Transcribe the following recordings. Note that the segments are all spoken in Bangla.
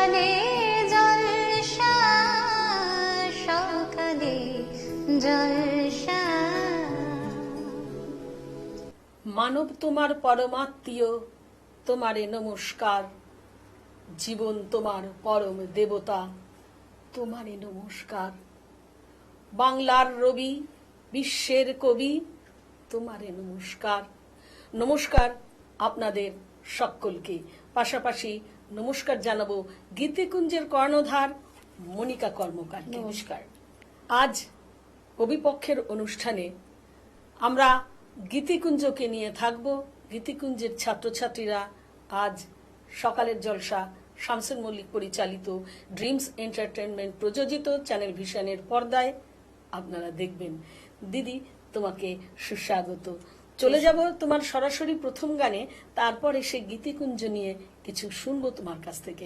সকালে জলসা, সকালে জলসা। মানব তোমার পরমাত্মীয়, তোমারে নমস্কার। জীবন তোমার পরম দেবতা, তোমারে নমস্কার। বাংলার রবি, বিশ্বের কবি, তোমারে নমস্কার। নমস্কার আপনাদের সকলকে। পাশাপাশি নমস্কার জানাবো গীতিকুঞ্জের কর্ণধার মনিকা কর্মকার। নমস্কার। আজ কবিপক্ষের অনুষ্ঠানে আমরা গীতিকুঞ্জকে নিয়ে থাকব। গীতিকুঞ্জের ছাত্রছাত্রীরা আজ সকালের জলসা শামসুল মল্লিক পরিচালিত ড্রিমস এন্টারটেনমেন্ট প্রযোজিত চ্যানেল ভিশনের পর্দায় আপনারা দেখবেন। দিদি, তোমাকে সুস্বাগত। চলে যাব তোমার সরাসরি প্রথম গানে, তারপরে সে গীতিকুঞ্জ নিয়ে কিছু শুনবো তোমার কাছ থেকে।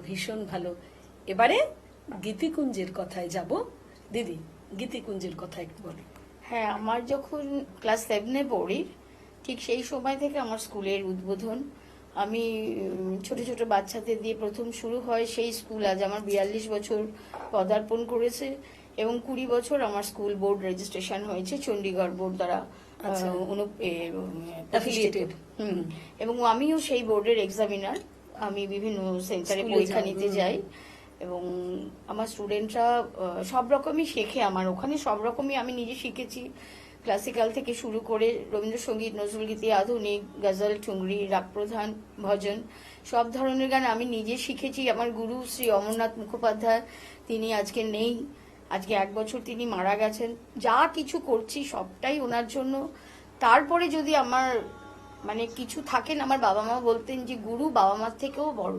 ভীষণ ভালো। এবারে গীতিকুঞ্জের কথায় যাব। দিদি, গীতিকুঞ্জের কথা একটু বলো। হ্যাঁ, আমার যখন ক্লাস 7-এ পড়ি ঠিক সেই সময় থেকে আমার স্কুলের উদ্বোধন আমি ছোট ছোট বাচ্চাদের দিয়ে প্রথম শুরু হয় সেই স্কুল আজ আমার 42 বছর পদার্পণ করেছে এবং 20 বছর আমার স্কুল বোর্ড রেজিস্ট্রেশন হয়েছে চণ্ডীগড় বোর্ড দ্বারা আচ্ছা। affiliated। এবং আমিও সেই বোর্ডের এক্সামিনার। আমি বিভিন্ন সেন্টারে স্কুলে পরীক্ষা যাও, নিতে যাই এবং আমার স্টুডেন্টরা সব রকমই শেখে আমার ওখানে, সব রকমই আমি নিজে শিখেছি। ক্লাসিক্যাল থেকে শুরু করে রবীন্দ্রসঙ্গীত, নজরুলগীতি, আধুনিক, গজল, ঠুংরি, রাগ প্রধান, ভজন, সব ধরনের গান আমি নিজে শিখেছি। আমার গুরু শ্রী অমরনাথ মুখোপাধ্যায়, তিনি আজকে নেই, আজকে 1 বছর তিনি মারা গেছেন। যা কিছু করছি সবটাই ওনার জন্য। তারপরে যদি আমার মানে কিছু থাকেন, আমার বাবা মা বলতেন যে গুরু বাবা মার থেকেও বড়।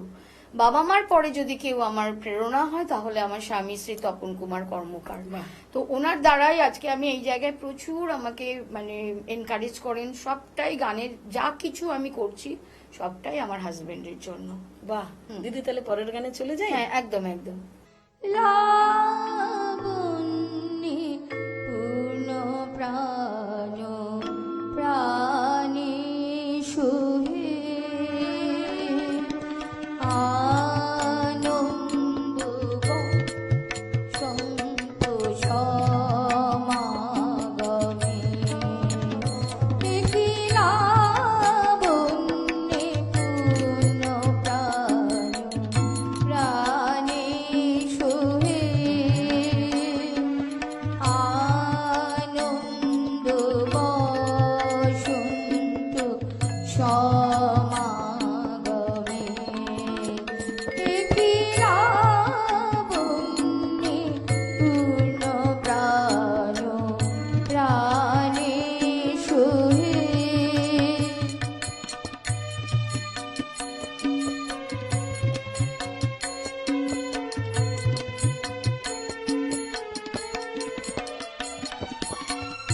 বাবা মার পরে যদি কেউ আমার প্রেরণা হয় তাহলে আমার স্বামী শ্রী তপন কুমার কর্মকার। বাহ। তো ওনার দ্বারাই আজকে আমি এই জায়গায় প্রচুর আমাকে মানে এনকারেজ করেন। সবটাই গানের যা কিছু আমি করছি সবটাই আমার হাজবেন্ডের জন্য। বাহ দিদি, তাহলে পরের গানে চলে যাই। হ্যাঁ, একদম একদম। লাবণ্যে পূর্ণ প্রাণ প্রাণে সুহে আনন্দ সন্তোষ সমাগমে দেখি লাবণ্যে পূর্ণ প্রাণ প্রাণে সুহে আনন্দ বসন্ত সমাগমে দেখি লাবণ্যে পূর্ণ প্রাণ প্রাণে সুহে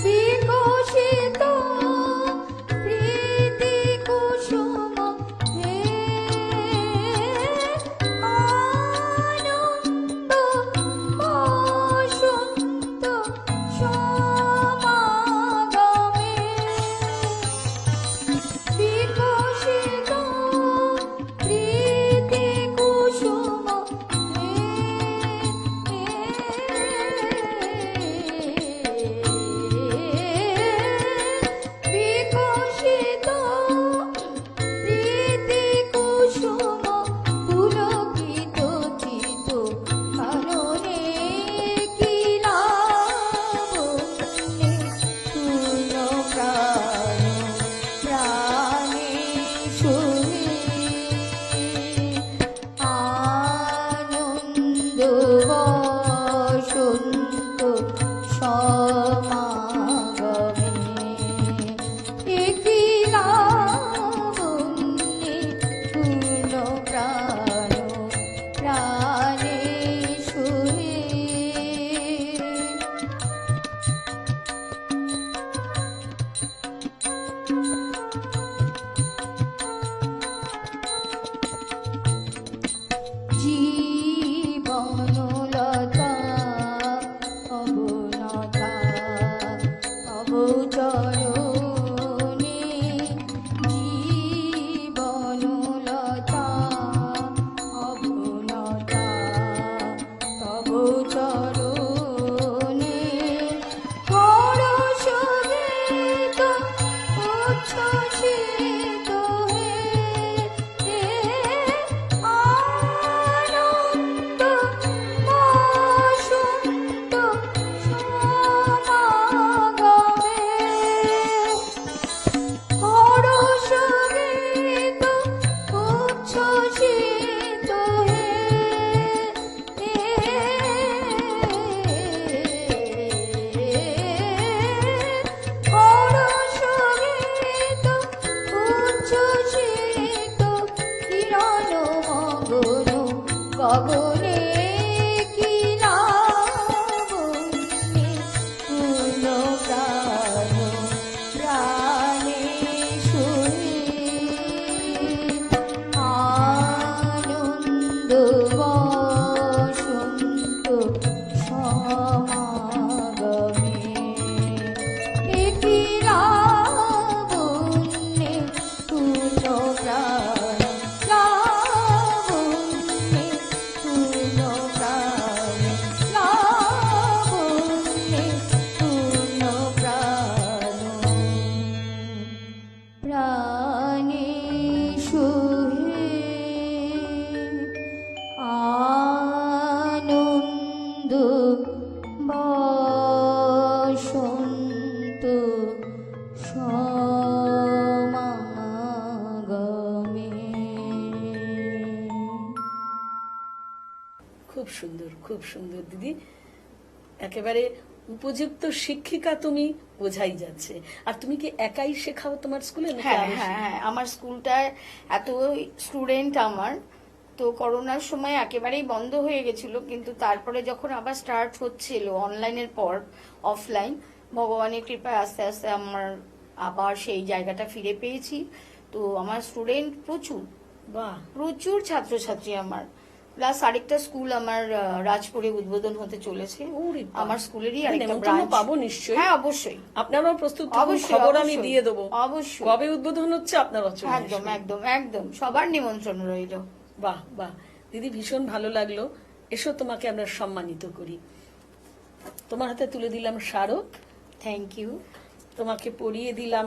বিকশিত প্রীতি কুসুম হে আনন্দ বসন্ত সমাগমে বিকশিত প্রীতি কুসুম বিকশিত প্রীতি কুসুম পুলকিত চিত কাননে কি লাবণ্যে পূর্ণ প্রাণ প্রাণে সুহে আনন্দ বসন্ত সমাগমে একই লাবণ্যে পূর্ণ প্রাণ প্রাণে সুহে জীবনলতা অবনতা অবচরণে জীবনলতা অবনতা অবচরণে হরসগীত উচ্ছ্বসিত হে আনন্দ বসন্ত সমাগমে হরসগীত উচ্ছ্বসিত হে হরসগীত উচ্ছ্বসিত কিরণ মগন গগনে কি লাবণ্যে পূর্ণ প্রাণ প্রাণে সুহে আনন্দ বসন্ত সমাগমে একই লাবণ্যে পূর্ণ প্রাণ সুহে আনন্দ বসন্ত সমাগমে। খুব সুন্দর, খুব সুন্দর দিদি, একেবারে উপযুক্ত শিক্ষিকা তুমি, বোঝাই যাচ্ছে। আর তুমি কি একাই শেখাও তোমার স্কুলে? নাকি হ্যাঁ আরো হ্যাঁ হ্যাঁ, আমার স্কুলটায় এত স্টুডেন্ট আমার, তো করোনার সময় একেবারেই বন্ধ হয়ে গেছিল, কিন্তু তারপরে যখন আবার স্টার্ট হচ্ছিল অনলাইনের পর অফলাইন, ভগবানের কৃপায় আস্তে আস্তে আমার আবার সেই জায়গাটা ফিরে পেয়েছি। তো আমার স্টুডেন্ট প্রচুর, বাহ, প্রচুর ছাত্রছাত্রী আমার। প্লাস আরেকটা স্কুল আমার রাজপুরে উদ্বোধন হতে চলেছে, ওরে বাহ। আমার স্কুলেরই আমি আরেকটা নেমন্তন্ন ব্রাঞ্চ। পাবো নিশ্চয়ই? হ্যাঁ অবশ্যই, আপনারাও প্রস্তুত থাকুন, অবশ্যই, খবর আমি অবশ্যই, দিয়ে দেবো। অবশ্যই। কবে উদ্বোধন হচ্ছে আপনারা চলে একদম আসবেন। একদম একদম, সবার নিমন্ত্রণ রইল। বাহ বাহ দিদি, ভীষণ ভালো লাগলো। এসো, তোমাকে আমরা সম্মানিত করি। তোমার হাতে তুলে দিলাম স্মারক, থ্যাংক ইউ। তোমাকে পরিয়ে দিলাম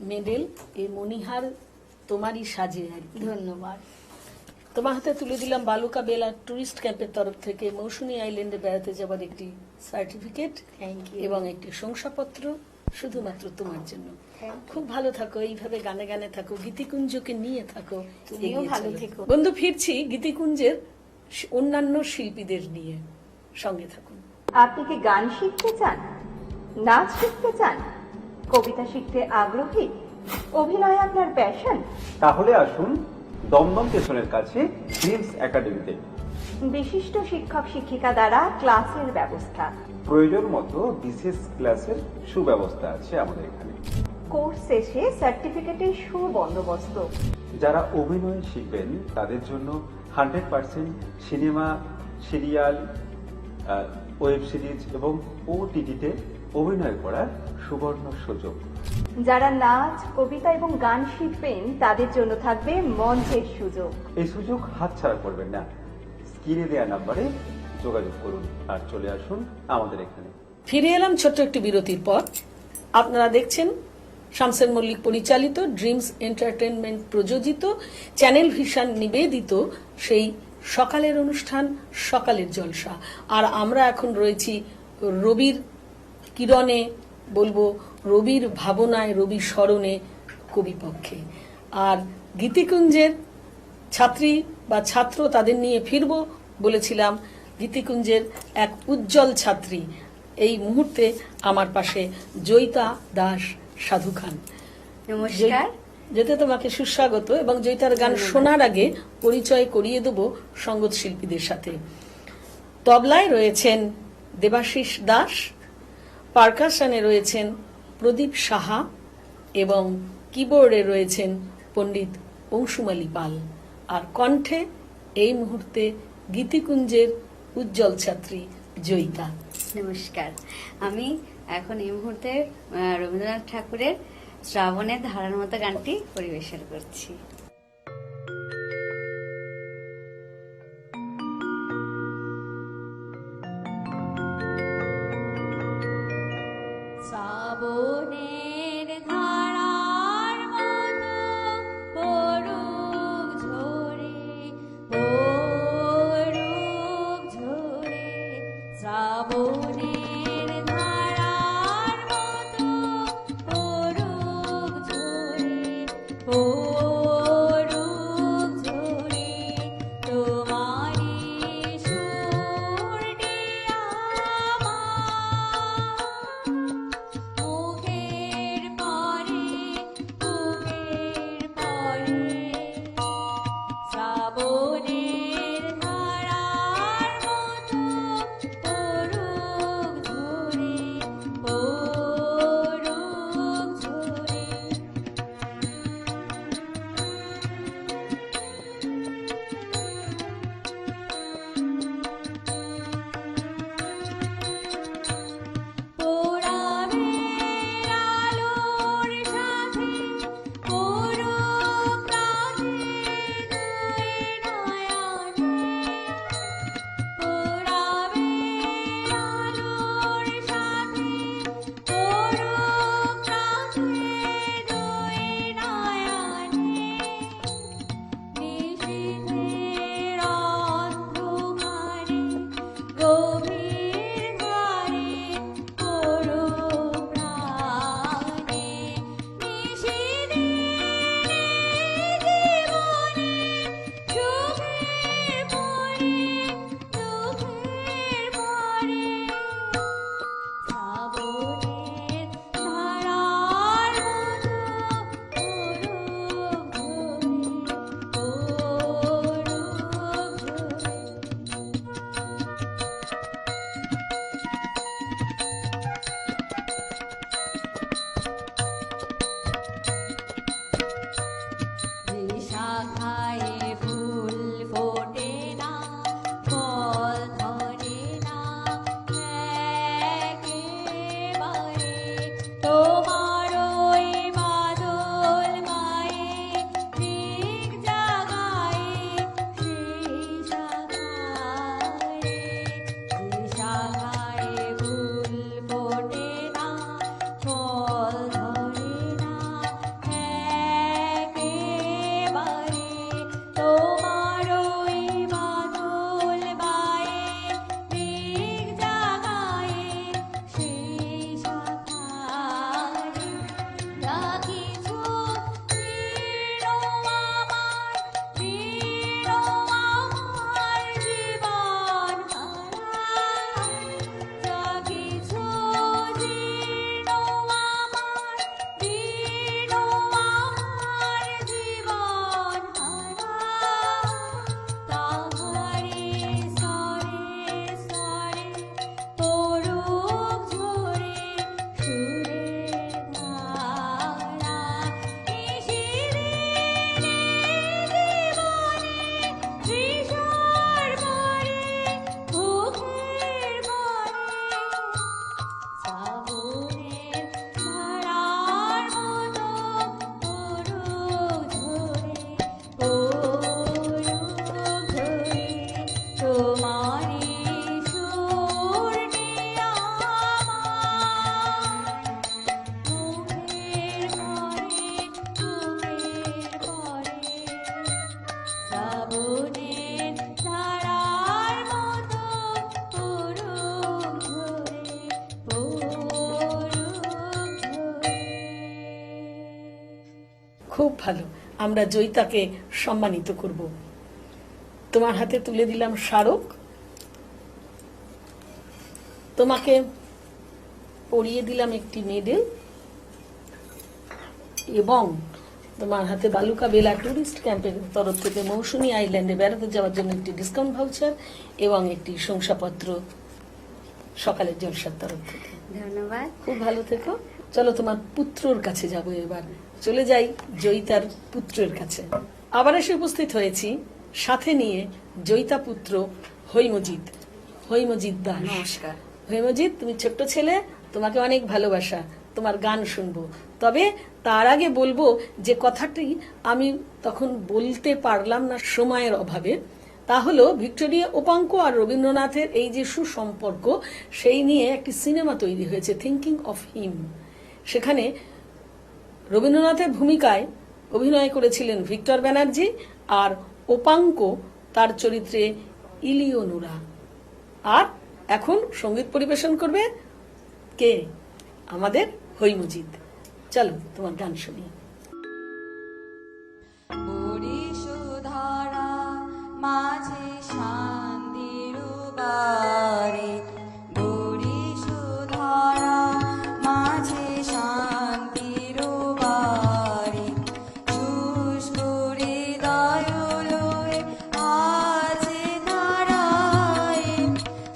মেডেল, এই মণিহার তোমারই সাজে আর কি। ধন্যবাদ। তোমার হাতে তুলে দিলাম বালুকা বেলা টুরিস্ট ক্যাম্পের তরফ থেকে মৌসুমী আইল্যান্ডে বেড়াতে যাওয়ার একটি সার্টিফিকেট থ্যাংক ইউ। এবং একটি শংসাপত্র, শুধুমাত্র তোমার জন্য। Thank you. খুব ভালো থাকো, এইভাবে গানে গানে থাকো, গীতিকুঞ্জকে নিয়ে থাকো, তুমিও এগিয়ে ভালো চলো। থেকো। বন্ধু, ফিরছি গীতিকুঞ্জের অন্যান্য শিল্পীদের নিয়ে, সঙ্গে থাকুন। আপনি কি গান শিখতে চান, নাচ শিখতে চান, কবিতা শিখতে আগ্রহী, অভিনয় আপনার প্যাশন? তাহলে আসুন দমদম স্টেশনের কাছে ড্রিমস একাডেমিতে। বিশিষ্ট শিক্ষক শিক্ষিকা দ্বারা ক্লাসের ব্যবস্থা, প্রয়োজন মতো বিশেষ ক্লাসের সুব্যবস্থা আছে আমাদের এখানে। কোর্স শেষে সার্টিফিকেটের সুবন্দোবস্ত। যারা অভিনয় শিখবেন তাদের জন্য 100% সিনেমা, সিরিয়াল, ওয়েব সিরিজ এবং ওটিটিতে অভিনয় করার সুবর্ণ সুযোগ। যারা নাচ, কবিতা এবং গান শিখবেন তাদের জন্য থাকবে মঞ্চের সুযোগ। এই সুযোগ হাতছাড়া করবেন না। স্ক্রিনে দেওয়া নাম্বারে যোগাযোগ করুন আর চলে আসুন আমাদের এখানে। ফিরে এলাম ছোট্ট একটি বিরতির পর। আপনারা দেখছেন শামসের মল্লিক পরিচালিত, ড্রিমস এন্টারটেনমেন্ট প্রযোজিত, চ্যানেল ভিশন নিবেদিত সেই সকালের অনুষ্ঠান সকালের জলসা। আর আমরা এখন রয়েছি রবির কিরণে, বলবো রবির ভাবনায়, রবি স্মরণে, কবিপক্ষে। আর গীতিকুঞ্জের ছাত্রী বা ছাত্র, তাদের নিয়ে ফিরব বলেছিলাম। গীতিকুঞ্জের এক উজ্জ্বল ছাত্রী এই মুহূর্তে আমার পাশে, জয়িতা দাস সাধু খান। নমস্কার। যেতে তোমাকে সুস্বাগত, এবং জয়িতার গান শোনার আগে পরিচয় করিয়ে দেব সঙ্গীত শিল্পীদের সাথে। তবলায় রয়েছেন দেবাশিস দাস, পারকাশনে রয়েছেন প্রদীপ সাহা এবং কিবোর্ডে রয়েছেন পণ্ডিত অংশুমালী পাল। আর কণ্ঠে এই মুহূর্তে গীতিকুঞ্জের উজ্জ্বল ছাত্রী জয়িতা। নমস্কার। আমি এখন এই মুহূর্তে রবীন্দ্রনাথ ঠাকুরের শ্রাবণের ধারার মতো গানটি পরিবেশন করছি। শ্রাবণের ধারার মতো পড়ুক ঝরে, পড়ুক ঝরে, শ্রাবণের ধারার মতো পড়ুক ঝরে, পড়ুক ভালো, আমরা জয়িতাকে সম্মানিত করব। তোমার হাতে তুলে দিলাম স্মারক, তোমাকে পরিয়ে দিলাম একটি মেডেল এবং তোমার হাতে বালুকা বেলা টুরিস্ট ক্যাম্পের তরফ থেকে মৌসুমী আইল্যান্ডে বেড়াতে যাওয়ার জন্য একটি ডিসকাউন্ট ভাউচার এবং একটি শংসাপত্র সকালের জলসার তরফ থেকে। ধন্যবাদ। খুব ভালো থেকো। চলো তোমার পুত্রর কাছে যাব, এবার চলে যাই জয়িতার পুত্রের কাছে। আবার এসে উপস্থিত হয়েছি সাথে নিয়ে জয়িতা পুত্র হৈমজিৎ দাস। নমস্কার। হৈমজিৎ, তুমি ছোট্ট ছেলে, তোমাকে অনেক ভালোবাসা, তোমার গান শুনবো। তবে তার আগে বলবো যে কথাটি আমি তখন বলতে পারলাম না সময়ের অভাবে, তা হলো ভিক্টোরিয়া ওপাঙ্ক আর রবীন্দ্রনাথের এই যে সুসম্পর্ক, সেই নিয়ে একটি সিনেমা তৈরি হয়েছে, থিঙ্কিং অফ হিম। সেখানে রবীন্দ্রনাথের ভূমিকায় অভিনয় করেছিলেন ভিক্টর ব্যানার্জি, আর ওপাঙ্ক তার চরিত্রে ইলিওনোরা। আর এখন সঙ্গীত পরিবেশন করবে কে? আমাদের হৈমজিৎ। চলো তোমার গান শুনি। পরিশুধারা মাঝে শান্তির বারে, পরিশুধারা মাঝে শান্তির বারে, শুষ্ক হৃদয় লয়ে আছে ধারায়,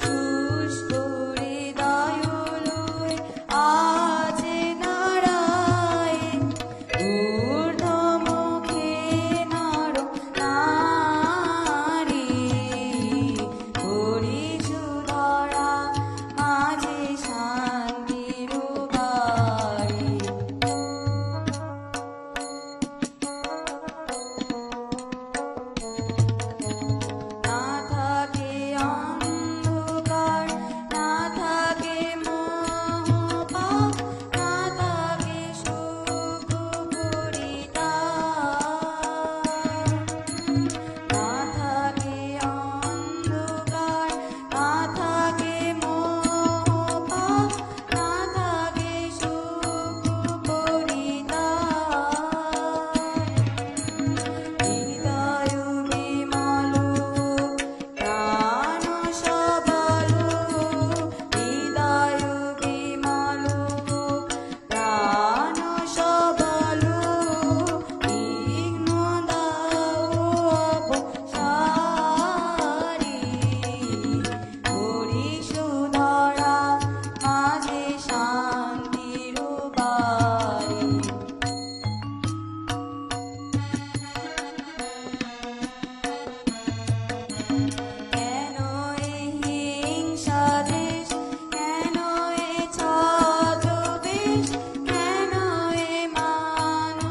শুষ্ক হৃদয় লয়ে আছে ধারায়, ঊর্ধ্বমুখে নর নারী, পরিশুধরা মাঝে শান্তির বাড়ি। না থাকে অন্ধকার, না থাকে মোহপাপ, না থাকে সুখ পরিতাপ, না থাকে অন্ধকার, না থাকে মোহপাপ, না থাকে সুখ পরিতাপ। হৃদয় বিমল প্রাণ সবল, হৃদয় বিমল প্রাণ সবল, বিঘ্ন দাও অপসারি, পরিশুধরা মাঝে শান্তির বাড়ি। কেন এই হিংসা দেশ, কেন এই ছদ্মবেশ, কেন এই মানবাভিমান,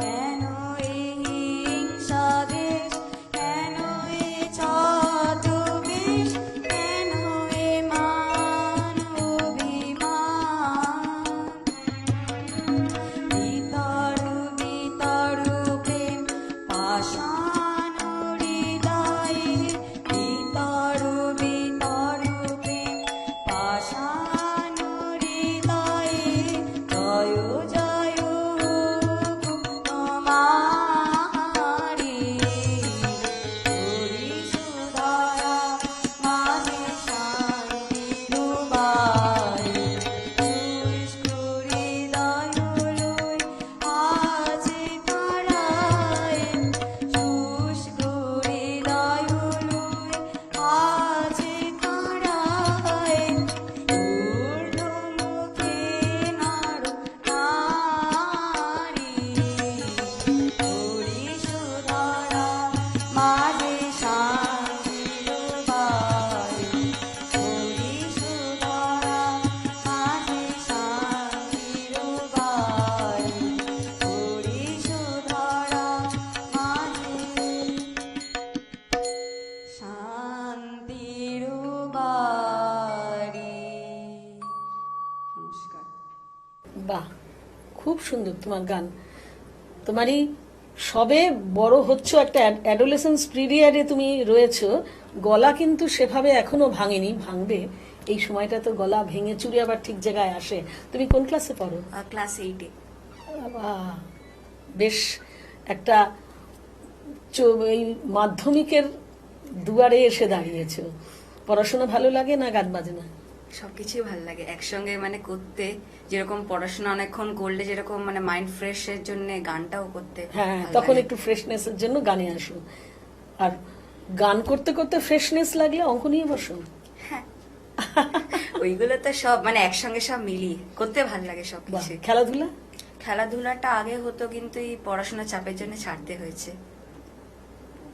কেন এই হিংসা দেশ, কেন এই ছদ্মবেশ, কেন এই মানবাভিমান। ভিতর ভিতর প্রেম পাষাণ হৃদয়ে, ভিতর ভিতর প্রেম পাষাণ হৃদয়ে, জয় জয় হোক তোমারি, পরিশুধরা মাঝে শান্তির বাড়ি, শুষ্ক হৃদয় লয়ে আছে ধারায়, শুষ্ক হৃদয় লয়ে আছে ধারায়, ঊর্ধ্বমুখে নর নারী, পরিশুধরা মাঝে শান্তির বাড়ি, পরিশুধরা মাঝে শান্তির বাড়ি, পরিশুধরা মাঝে শান্তির বাড়ি। নমস্কার। বাহ, খুব সুন্দর তোমার গান। তোমার এই সবে বড় হচ্ছ, একটা অ্যাডোলেসেন্স পিরিয়ডে তুমি রয়েছো, গলা কিন্তু সেভাবে এখনো ভাঙেনি, ভাঙবে। এই সময়টা তো গলা ভেঙে চুরে আবার ঠিক জায়গায় আসে। তুমি কোন ক্লাসে পড়ো? ক্লাস 8-এ। বাবা, বেশ একটা এই মাধ্যমিকের দুয়ারে এসে দাঁড়িয়েছো। পড়াশোনা ভালো লাগে না গান বাজনা? সবকিছুই ভালো লাগে একসঙ্গে মানে করতে, যেরকম পড়াশোনা অনেকক্ষণ করলে যেরকম মানে মাইন্ড ফ্রেশের জন্য গানটাও করতে হ্যাঁ, ভালো তখন লাগে। একটু ফ্রেশনেসের জন্য গানে আসো। আর গান করতে করতে ফ্রেশনেস লাগলে অঙ্ক নিয়ে বসো। ওইগুলো তো সব মানে একসঙ্গে সব মিলিয়ে করতে ভালো লাগে বাহ, সবকিছু। খেলাধুলা? খেলাধুলাটা আগে হতো কিন্তু এই পড়াশোনার চাপের জন্য ছাড়তে হয়েছে।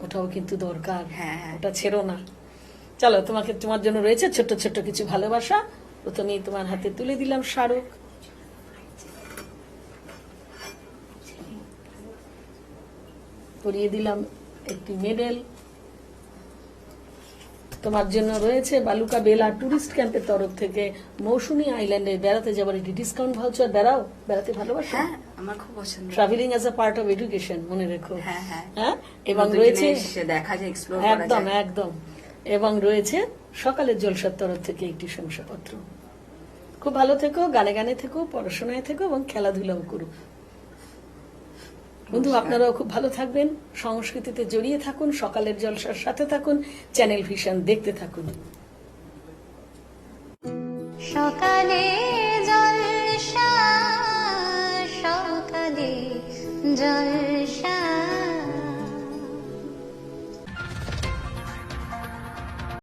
ওটাও কিন্তু দরকার, হ্যাঁ। ওটা ছেড়ো না। চলো, তোমার জন্য রয়েছে ছোট্ট ছোট্ট কিছু ভালোবাসা। প্রথমেই তোমার হাতে তুলে দিলাম স্মারক। পরিয়ে দিলাম একটি মেডেল। তোমার জন্য রয়েছে বালুকা বেলা টুরিস্ট ক্যাম্পের তরফ থেকে মৌসুমী আইল্যান্ডে বেড়াতে যাবার একটি ডিসকাউন্ট ভাউচার। বেড়াতে ভালোবাসো? হ্যাঁ, আমার খুব পছন্দ। Travelling as a part of education, মনে রেখো। হ্যাঁ, হ্যাঁ। হ্যাঁ, এবং নতুন রয়েছে জিনিস দেখা যায়, এক্সপ্লোর করা একদম যায়। একদম, এবং রয়েছে সকালের জলসার তরফ থেকে একটি শংসাপত্র। খুব ভালো থেকো, গানে গানে থেকো, পড়াশোনায় থেকো এবং খেলাধুলাও করো। বন্ধু, আপনারাও খুব ভালো থাকবেন, সংস্কৃতিতে জড়িয়ে থাকুন, সকালের জলসার সাথে থাকুন, চ্যানেল ভিশন দেখতে থাকুন। সকালে